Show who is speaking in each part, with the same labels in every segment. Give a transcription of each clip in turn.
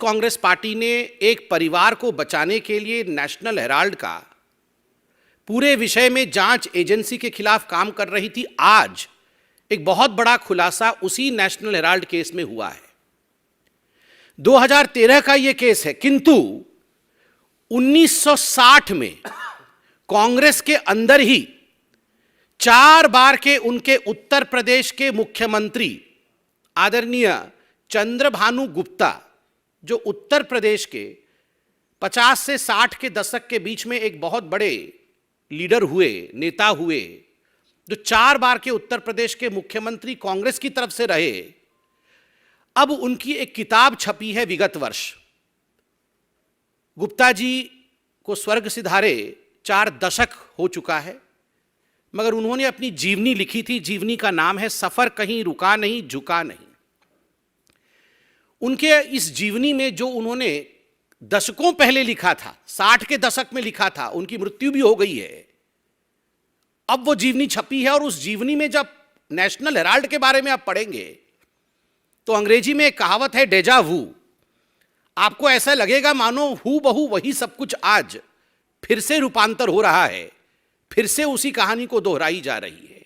Speaker 1: Congress party ने एक परिवार को बचाने के लिए नेशनल हेराल्ड का पूरे विषय में जांच एजेंसी के खिलाफ काम कर रही थी, आज एक बहुत बड़ा खुलासा उसी नेशनल हेराल्ड केस में हुआ है। 2013 का यह केस है, किंतु 1960 में कांग्रेस के अंदर ही 4 बार के उनके उत्तर प्रदेश के मुख्यमंत्री आदरणीय चंद्रभानु गुप्ता, जो उत्तर प्रदेश के 50 से 60 के दशक के बीच में एक बहुत बड़े लीडर हुए, नेता हुए, जो 4 बार के उत्तर प्रदेश के मुख्यमंत्री कांग्रेस की तरफ से रहे, अब उनकी एक किताब छपी है विगत वर्ष। गुप्ता जी को स्वर्ग सिधारे 4 दशक हो चुका है, मगर उन्होंने अपनी जीवनी लिखी थी। जीवनी का नाम है सफर कहीं रुका नहीं, झुका नहीं। उनके इस जीवनी में जो उन्होंने दशकों पहले लिखा था, 60 के दशक में लिखा था, उनकी मृत्यु भी हो गई है, अब वो जीवनी छपी है। और उस जीवनी में जब नेशनल हेराल्ड के बारे में आप पढ़ेंगे तो अंग्रेजी में एक कहावत है, डेजा वू। आपको ऐसा लगेगा मानो हू बहू वही सब कुछ आज फिर से रूपांतर हो रहा है, फिर से उसी कहानी को दोहराई जा रही है।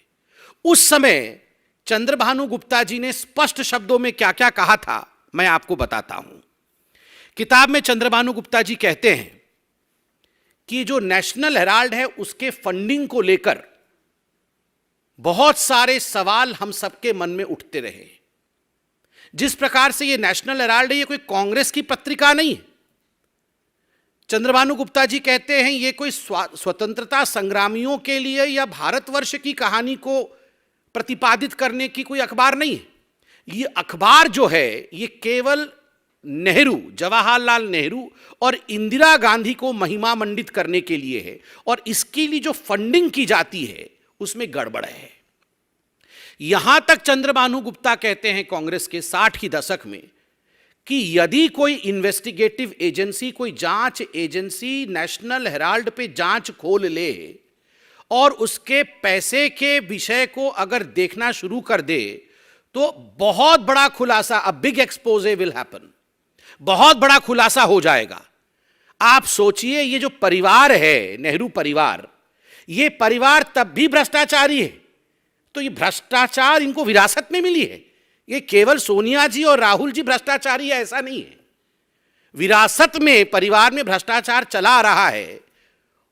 Speaker 1: उस समय चंद्रभानु गुप्ता जी ने स्पष्ट शब्दों में क्या क्या कहा था, मैं आपको बताता हूं। किताब में चंद्रभानु गुप्ता जी कहते हैं कि जो नेशनल हेराल्ड है उसके फंडिंग को लेकर बहुत सारे सवाल हम सबके मन में उठते रहे। जिस प्रकार से ये नेशनल हेराल्ड है, ये कोई कांग्रेस की पत्रिका नहीं है। चंद्रभानु गुप्ता जी कहते हैं ये कोई स्वतंत्रता संग्रामियों के लिए या भारतवर्ष की कहानी को प्रतिपादित करने की कोई अखबार नहीं है। ये अखबार जो है ये केवल नेहरू, जवाहरलाल नेहरू और इंदिरा गांधी को महिमा मंडित करने के लिए है, और इसके लिए जो फंडिंग की जाती है उसमें गड़बड़ है। यहां तक चंद्रभानु गुप्ता कहते हैं कांग्रेस के 60 की दशक में कि यदि कोई इन्वेस्टिगेटिव एजेंसी, कोई जांच एजेंसी नेशनल हेराल्ड पे जांच खोल ले और उसके पैसे के विषय को अगर देखना शुरू कर दे तो बहुत बड़ा खुलासा, a big exposé will happen, बहुत बड़ा खुलासा हो जाएगा। आप सोचिए, ये जो परिवार है नेहरू परिवार, ये परिवार तब भी भ्रष्टाचारी है, तो ये भ्रष्टाचार इनको विरासत में मिली है। ये केवल सोनिया जी और राहुल जी भ्रष्टाचारी है ऐसा नहीं है, विरासत में परिवार में भ्रष्टाचार चला आ रहा है।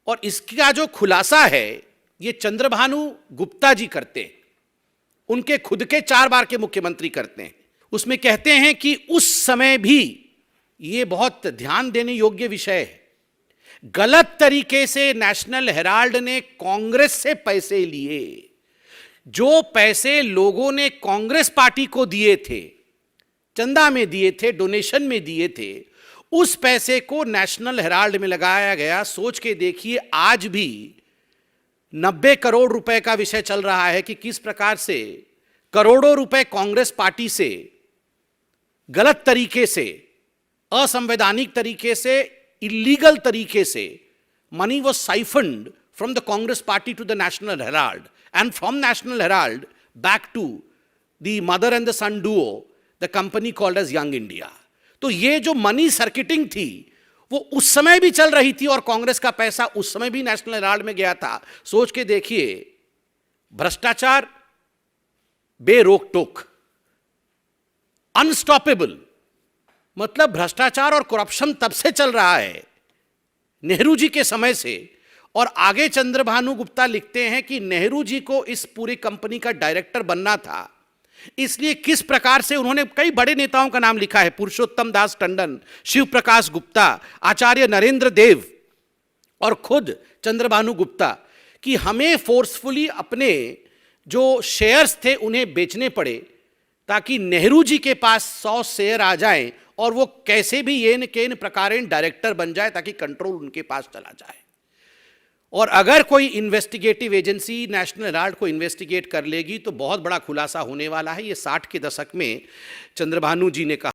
Speaker 1: और इसका जो खुलासा है ये चंद्रभानु गुप्ता जी करते हैं, उनके खुद के 4 बार के मुख्यमंत्री करते हैं। उसमें कहते हैं कि उस समय भी ये बहुत ध्यान देने योग्य विषय है, गलत तरीके से नेशनल हेराल्ड ने कांग्रेस से पैसे लिए। जो पैसे लोगों ने कांग्रेस पार्टी को दिए थे, चंदा में दिए थे, डोनेशन में दिए थे, उस पैसे को नेशनल हेराल्ड में लगाया गया। सोच के देखिए, आज भी 90 करोड़ रुपए का विषय चल रहा है कि किस प्रकार से करोड़ों रुपए कांग्रेस पार्टी से गलत तरीके से, असंवैधानिक तरीके से, इलीगल तरीके से money was siphoned from the Congress party to the National Herald and from National Herald back to the mother and the son duo, the company called as Young India. तो ये जो मनी सर्किटिंग थी वो उस समय भी चल रही थी और कांग्रेस का पैसा उस समय भी नेशनल हेराल्ड में गया था। सोच के देखिए, भ्रष्टाचार बेरोक टोक, अनस्टॉपेबल, मतलब भ्रष्टाचार और करप्शन तब से चल रहा है, नेहरू जी के समय से। और आगे चंद्रभानु गुप्ता लिखते हैं कि नेहरू जी को इस पूरी कंपनी का डायरेक्टर बनना था, इसलिए किस प्रकार से उन्होंने कई बड़े नेताओं का नाम लिखा है, पुरुषोत्तम दास टंडन, शिव प्रकाश गुप्ता, आचार्य नरेंद्र देव और खुद चंद्रभानु गुप्ता, कि हमें फोर्सफुली अपने जो शेयर्स थे उन्हें बेचने पड़े ताकि नेहरू जी के पास 100 शेयर आ जाएं और वो कैसे भी येन केन प्रकारेण डायरेक्टर बन जाए ताकि कंट्रोल उनके पास चला जाए। और अगर कोई इन्वेस्टिगेटिव एजेंसी नेशनल हेराल्ड को इन्वेस्टिगेट कर लेगी तो बहुत बड़ा खुलासा होने वाला है। ये 60 के दशक में चंद्रभानु जी ने कहा।